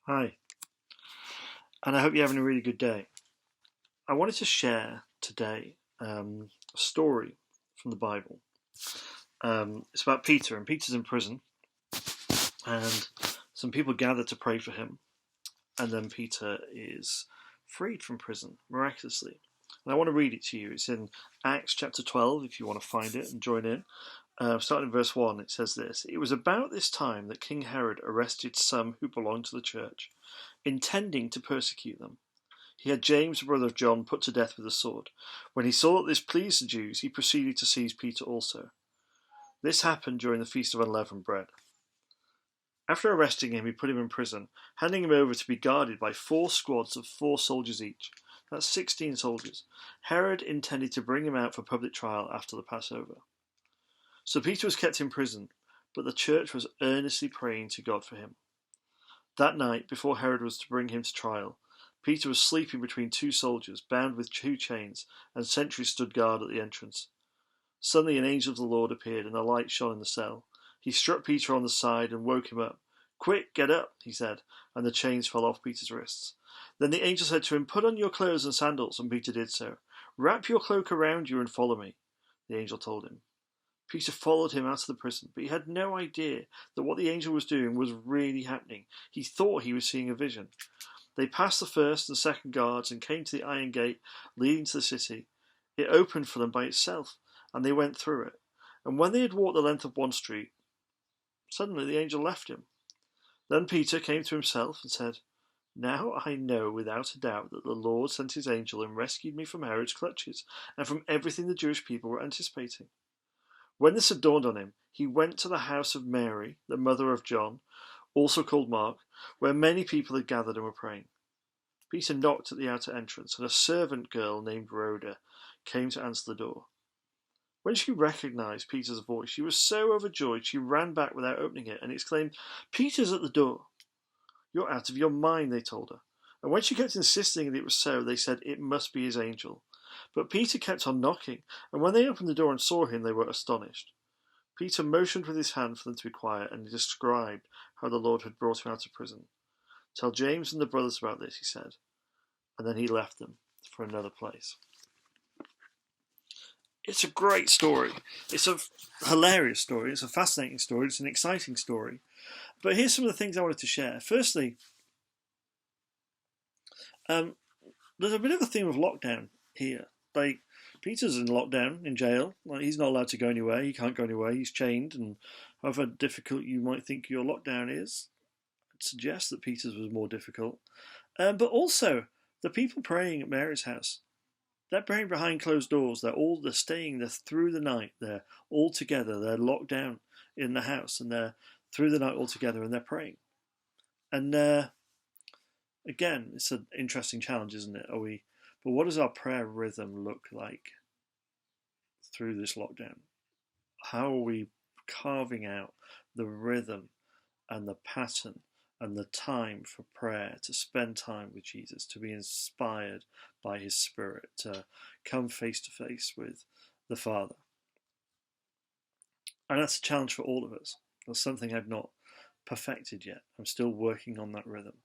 Hi, and I hope you're having a really good day. I wanted to share today a story from the Bible. It's about Peter, and Peter's in prison, and some people gather to pray for him, and then Peter is freed from prison miraculously. And I want to read it to you. It's in Acts chapter 12, if you want to find it and join in. Starting in verse 1, it says this: It was about this time that King Herod arrested some who belonged to the church, intending to persecute them. He had James, the brother of John, put to death with a sword. When he saw that this pleased the Jews, he proceeded to seize Peter also. This happened during the Feast of Unleavened Bread. After arresting him, he put him in prison, handing him over to be guarded by 4 squads of 4 soldiers each. That's 16 soldiers. Herod intended to bring him out for public trial after the Passover. So Peter was kept in prison, but the church was earnestly praying to God for him. That night, before Herod was to bring him to trial, Peter was sleeping between 2 soldiers, bound with 2 chains, and sentries stood guard at the entrance. Suddenly an angel of the Lord appeared, and a light shone in the cell. He struck Peter on the side and woke him up. "Quick, get up," he said, and the chains fell off Peter's wrists. Then the angel said to him, "Put on your clothes and sandals," and Peter did so. "Wrap your cloak around you and follow me," the angel told him. Peter followed him out of the prison, but he had no idea that what the angel was doing was really happening. He thought he was seeing a vision. They passed the first and second guards and came to the iron gate leading to the city. It opened for them by itself, and they went through it. And when they had walked the length of one street, suddenly the angel left him. Then Peter came to himself and said, "Now I know without a doubt that the Lord sent his angel and rescued me from Herod's clutches and from everything the Jewish people were anticipating." When this had dawned on him, he went to the house of Mary, the mother of John, also called Mark, where many people had gathered and were praying. Peter knocked at the outer entrance, and a servant girl named Rhoda came to answer the door. When she recognized Peter's voice, she was so overjoyed she ran back without opening it and exclaimed, "Peter's at the door." "You're out of your mind," they told her. And when she kept insisting that it was so, they said it must be his angel. But Peter kept on knocking, and when they opened the door and saw him, they were astonished. Peter motioned with his hand for them to be quiet, and he described how the Lord had brought him out of prison. "Tell James and the brothers about this," he said, and then he left them for another place. It's a great story. It's a hilarious story. It's a fascinating story. It's an exciting story. But here's some of the things I wanted to share. Firstly, um, there's a bit of a theme of lockdown here. Like, Peter's in lockdown in jail. Like, he's not allowed to go anywhere. He can't go anywhere. He's chained. And however difficult you might think your lockdown is, I'd suggest that Peter's was more difficult. But also, the people praying at Mary's house, they're praying behind closed doors. They're staying there through the night. They're all together. They're locked down in the house, and they're through the night all together, and they're praying. And again, it's an interesting challenge, isn't it? But what does our prayer rhythm look like through this lockdown? How are we carving out the rhythm and the pattern and the time for prayer, to spend time with Jesus, to be inspired by his Spirit, to come face to face with the Father? And that's a challenge for all of us. That's something I've not perfected yet. I'm still working on that rhythm.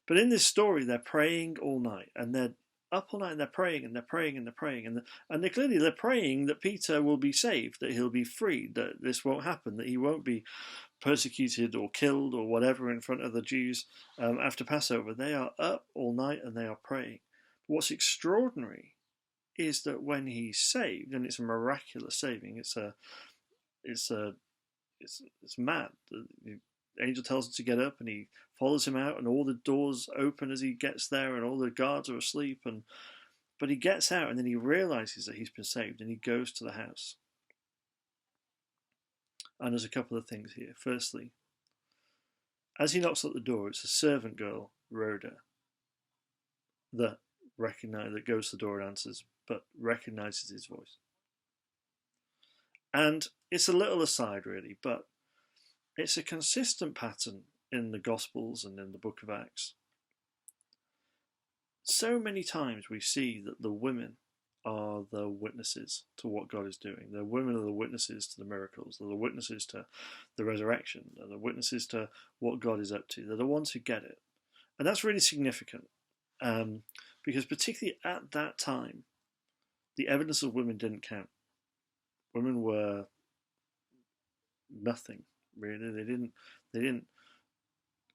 But in this story, they're praying all night, and they're up all night, and they're praying, and they're praying, and they're praying, and they're praying that Peter will be saved, that he'll be freed, that this won't happen, that he won't be persecuted or killed or whatever in front of the Jews after Passover. They are up all night and they are praying. But what's extraordinary is that when he's saved, and it's a miraculous saving, it's mad. The angel tells him to get up, and he follows him out, and all the doors open as he gets there, and all the guards are asleep. But he gets out, and then he realizes that he's been saved, and he goes to the house. And there's a couple of things here. Firstly, as he knocks at the door, it's a servant girl, Rhoda, that goes to the door and answers, but recognizes his voice. And it's a little aside, really, but it's a consistent pattern in the Gospels and in the book of Acts. So many times we see that the women are the witnesses to what God is doing. The women are the witnesses to the miracles. They're the witnesses to the resurrection. They're the witnesses to what God is up to. They're the ones who get it. And that's really significant because particularly at that time, the evidence of women didn't count. Women were nothing, really. They didn't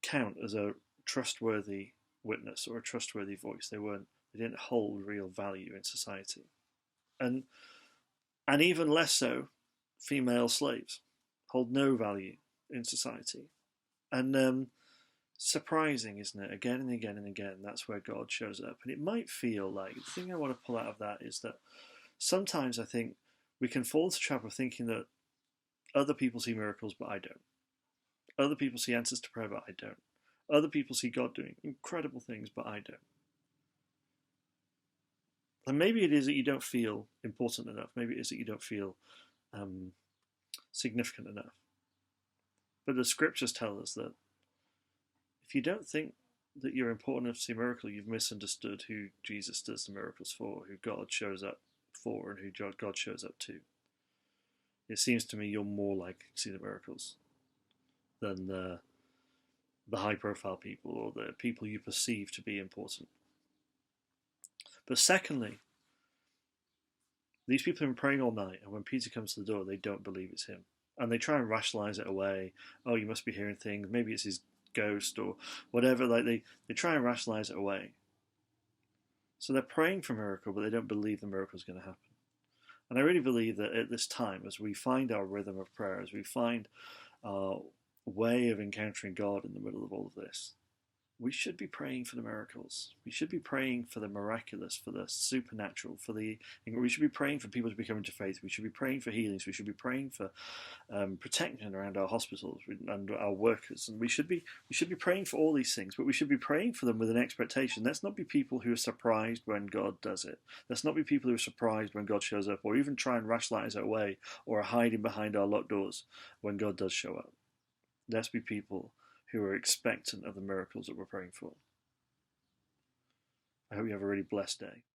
count as a trustworthy witness or a trustworthy voice. They didn't hold real value in society. And even less so, female slaves hold no value in society. And surprising, isn't it? Again and again and again, that's where God shows up. And it might feel like the thing I want to pull out of that is that sometimes I think we can fall into the trap of thinking that other people see miracles, but I don't. Other people see answers to prayer, but I don't. Other people see God doing incredible things, but I don't. And maybe it is that you don't feel important enough. Maybe it is that you don't feel significant enough. But the scriptures tell us that if you don't think that you're important enough to see a miracle, you've misunderstood who Jesus does the miracles for, who God shows up for, and who God shows up to. It seems to me you're more likely to see the miracles than the high-profile people or the people you perceive to be important. But secondly, these people have been praying all night, and when Peter comes to the door, they don't believe it's him. And they try and rationalize it away. Oh, you must be hearing things. Maybe it's his ghost or whatever. Like they try and rationalize it away. So they're praying for a miracle, but they don't believe the miracle is going to happen. And I really believe that at this time, as we find our rhythm of prayer, as we find our way of encountering God in the middle of all of this, we should be praying for the miracles. We should be praying for the miraculous, for the supernatural, we should be praying for people to be coming to faith. We should be praying for healings. We should be praying for protection around our hospitals and our workers. And we should be praying for all these things, but we should be praying for them with an expectation. Let's not be people who are surprised when God does it. Let's not be people who are surprised when God shows up, or even try and rationalize it away, or are hiding behind our locked doors when God does show up. Let's be people who are expectant of the miracles that we're praying for. I hope you have a really blessed day.